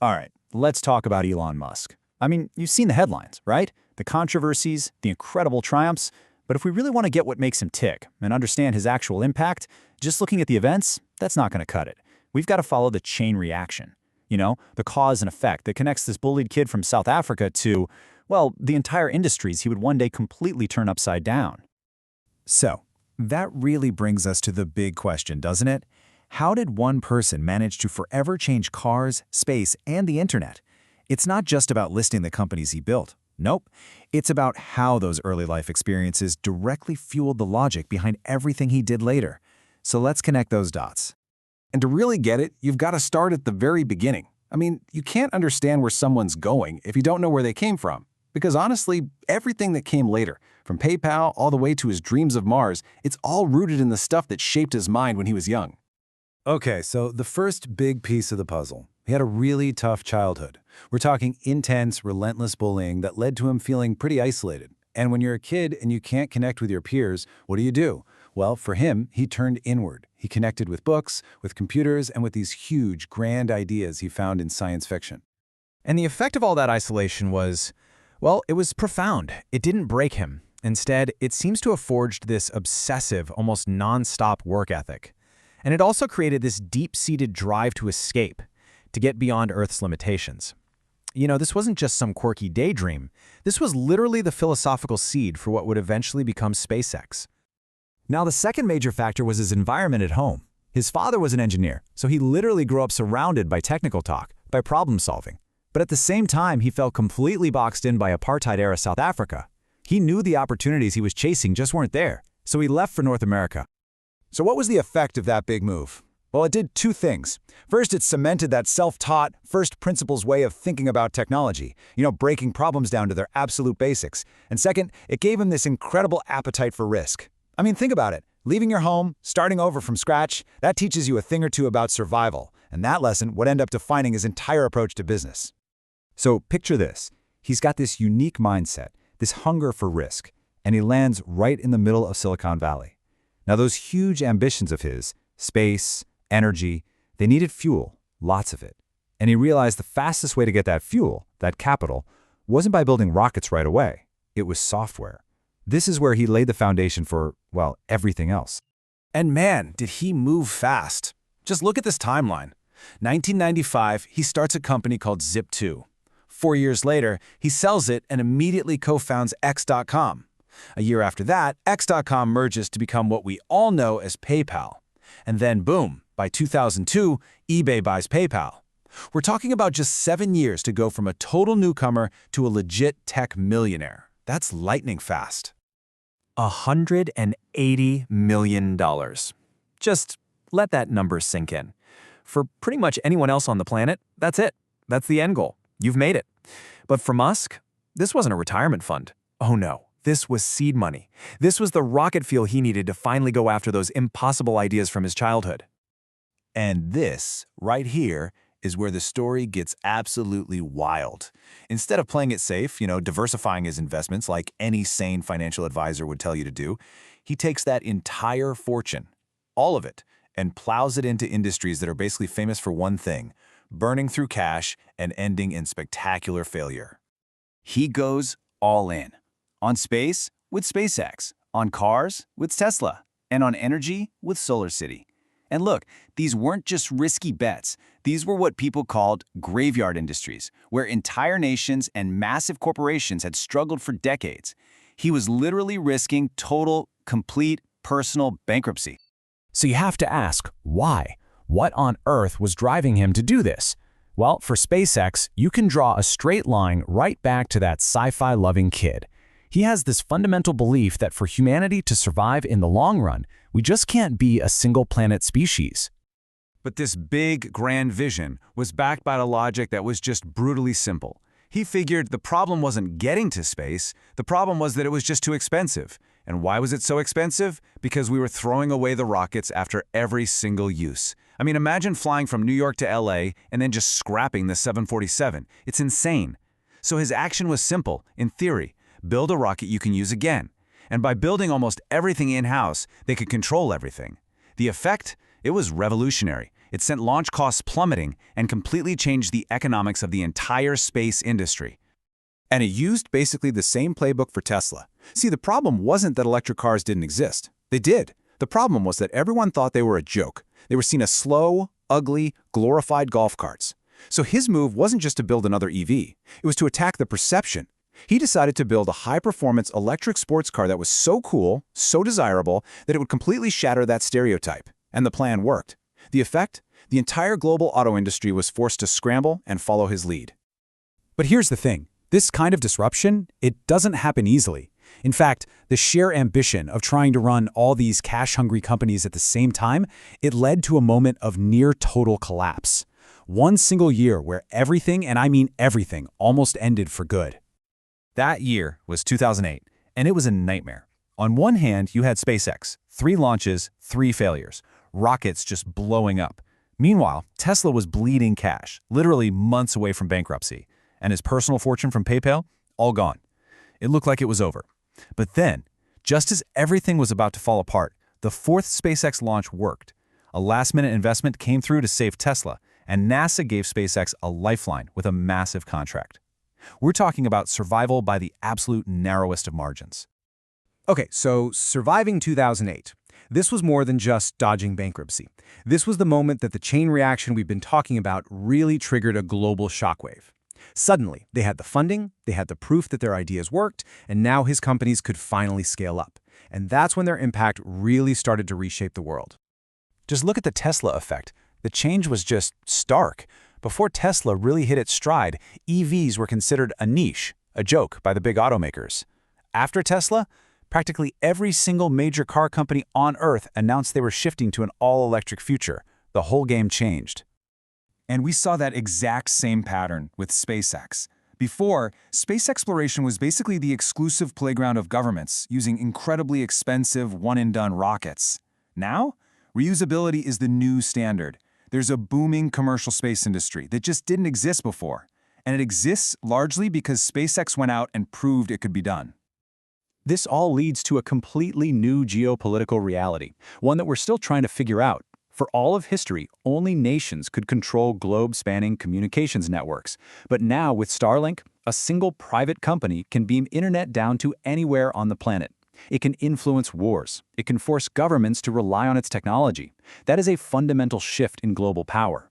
All right, let's talk about Elon Musk. I mean, you've seen the headlines, right? The controversies, the incredible triumphs. But if we really want to get what makes him tick and understand his actual impact, just looking at the events, that's not going to cut it. We've got to follow the chain reaction. The cause and effect that connects this bullied kid from South Africa to, well, the entire industries he would one day completely turn upside down. So, that really brings us to the big question, doesn't it? How did one person manage to forever change cars, space, and the internet? It's not just about listing the companies he built. Nope. It's about how those early life experiences directly fueled the logic behind everything he did later. So let's connect those dots. And to really get it, you've got to start at the very beginning. I mean, you can't understand where someone's going if you don't know where they came from. Because honestly, everything that came later, from PayPal all the way to his dreams of Mars, it's all rooted in the stuff that shaped his mind when he was young. Okay, so the first big piece of the puzzle. He had a really tough childhood. We're talking intense, relentless bullying that led to him feeling pretty isolated. And when you're a kid and you can't connect with your peers, what do? Well, for him, he turned inward. He connected with books, with computers, and with these huge, grand ideas he found in science fiction. And the effect of all that isolation was, well, it was profound. It didn't break him. Instead, it seems to have forged this obsessive, almost non-stop work ethic. And it also created this deep-seated drive to escape, to get beyond Earth's limitations. This wasn't just some quirky daydream. This was literally the philosophical seed for what would eventually become SpaceX. Now, the second major factor was his environment at home. His father was an engineer, so he literally grew up surrounded by technical talk, by problem solving. But at the same time, he felt completely boxed in by apartheid-era South Africa. He knew the opportunities he was chasing just weren't there, so he left for North America. So what was the effect of that big move? Well, it did two things. First, it cemented that self-taught, first principles way of thinking about technology, breaking problems down to their absolute basics. And second, it gave him this incredible appetite for risk. I mean, think about it. Leaving your home, starting over from scratch, that teaches you a thing or two about survival, and that lesson would end up defining his entire approach to business. So picture this. He's got this unique mindset, this hunger for risk, and he lands right in the middle of Silicon Valley. Now, those huge ambitions of his, space, energy, they needed fuel, lots of it. And he realized the fastest way to get that fuel, that capital, wasn't by building rockets right away. It was software. This is where he laid the foundation for, well, everything else. And man, did he move fast. Just look at this timeline. 1995, he starts a company called Zip2. 4 years later, he sells it and immediately co-founds X.com. A year after that, X.com merges to become what we all know as PayPal. And then boom, by 2002, eBay buys PayPal. We're talking about just 7 years to go from a total newcomer to a legit tech millionaire. That's lightning fast. $180 million. Just let that number sink in. For pretty much anyone else on the planet, that's it. That's the end goal. You've made it. But for Musk, this wasn't a retirement fund. Oh no, this was seed money. This was the rocket fuel he needed to finally go after those impossible ideas from his childhood. And this, right here, is where the story gets absolutely wild. Instead of playing it safe, diversifying his investments like any sane financial advisor would tell you to do, he takes that entire fortune, all of it, and plows it into industries that are basically famous for one thing: burning through cash and ending in spectacular failure. He goes all in. On space with SpaceX, on cars with Tesla, and on energy with SolarCity. And look, these weren't just risky bets. These were what people called graveyard industries, where entire nations and massive corporations had struggled for decades. He was literally risking total, complete, personal bankruptcy. So you have to ask, why? What on earth was driving him to do this? Well, for SpaceX, you can draw a straight line right back to that sci-fi loving kid. He has this fundamental belief that for humanity to survive in the long run, we just can't be a single-planet species. But this big, grand vision was backed by a logic that was just brutally simple. He figured the problem wasn't getting to space, the problem was that it was just too expensive. And why was it so expensive? Because we were throwing away the rockets after every single use. I mean, imagine flying from New York to LA and then just scrapping the 747. It's insane. So his action was simple, in theory. Build a rocket you can use again. And by building almost everything in-house, they could control everything. The effect? It was revolutionary. It sent launch costs plummeting and completely changed the economics of the entire space industry. And it used basically the same playbook for Tesla. See, the problem wasn't that electric cars didn't exist. They did. The problem was that everyone thought they were a joke. They were seen as slow, ugly, glorified golf carts. So his move wasn't just to build another EV. It was to attack the perception. He decided to build a high-performance electric sports car that was so cool, so desirable, that it would completely shatter that stereotype. And the plan worked. The effect? The entire global auto industry was forced to scramble and follow his lead. But here's the thing. This kind of disruption, it doesn't happen easily. In fact, the sheer ambition of trying to run all these cash-hungry companies at the same time, it led to a moment of near-total collapse. One single year where everything, and I mean everything, almost ended for good. That year was 2008, and it was a nightmare. On one hand, you had SpaceX, 3 launches, 3 failures, rockets just blowing up. Meanwhile, Tesla was bleeding cash, literally months away from bankruptcy, and his personal fortune from PayPal, all gone. It looked like it was over. But then, just as everything was about to fall apart, the 4th SpaceX launch worked. A last-minute investment came through to save Tesla, and NASA gave SpaceX a lifeline with a massive contract. We're talking about survival by the absolute narrowest of margins. Okay, so surviving 2008. This was more than just dodging bankruptcy. This was the moment that the chain reaction we've been talking about really triggered a global shockwave. Suddenly, they had the funding, they had the proof that their ideas worked, and now his companies could finally scale up. And that's when their impact really started to reshape the world. Just look at the Tesla effect. The change was just stark. Before Tesla really hit its stride, EVs were considered a niche, a joke by the big automakers. After Tesla, practically every single major car company on Earth announced they were shifting to an all-electric future. The whole game changed. And we saw that exact same pattern with SpaceX. Before, space exploration was basically the exclusive playground of governments, using incredibly expensive one-and-done rockets. Now, reusability is the new standard. There's a booming commercial space industry that just didn't exist before. And it exists largely because SpaceX went out and proved it could be done. This all leads to a completely new geopolitical reality, one that we're still trying to figure out. For all of history, only nations could control globe-spanning communications networks. But now, with Starlink, a single private company can beam internet down to anywhere on the planet. It can influence wars. It can force governments to rely on its technology. That is a fundamental shift in global power.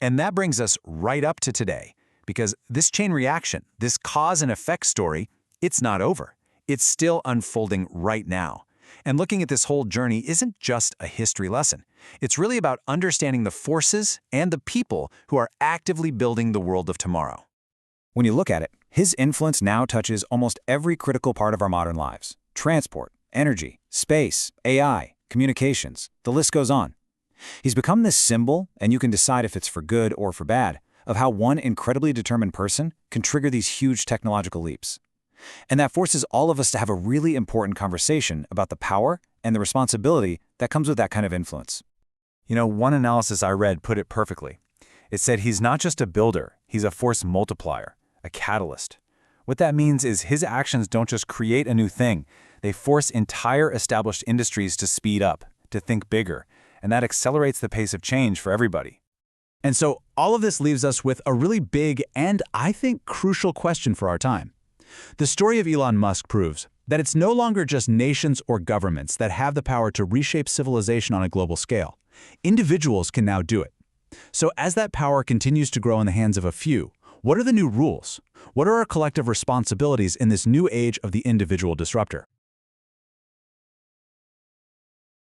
And that brings us right up to today, because this chain reaction, this cause and effect story, it's not over. It's still unfolding right now. And looking at this whole journey isn't just a history lesson. It's really about understanding the forces and the people who are actively building the world of tomorrow. When you look at it, his influence now touches almost every critical part of our modern lives. Transport, energy, space, AI, communications, the list goes on. He's become this symbol, and you can decide if it's for good or for bad, of how one incredibly determined person can trigger these huge technological leaps. And that forces all of us to have a really important conversation about the power and the responsibility that comes with that kind of influence. You know, one analysis I read put it perfectly. It said he's not just a builder, he's a force multiplier, a catalyst. What that means is his actions don't just create a new thing, they force entire established industries to speed up, to think bigger, and that accelerates the pace of change for everybody. And so all of this leaves us with a really big and, I think, crucial question for our time. The story of Elon Musk proves that it's no longer just nations or governments that have the power to reshape civilization on a global scale. Individuals can now do it. So as that power continues to grow in the hands of a few, what are the new rules? What are our collective responsibilities in this new age of the individual disruptor?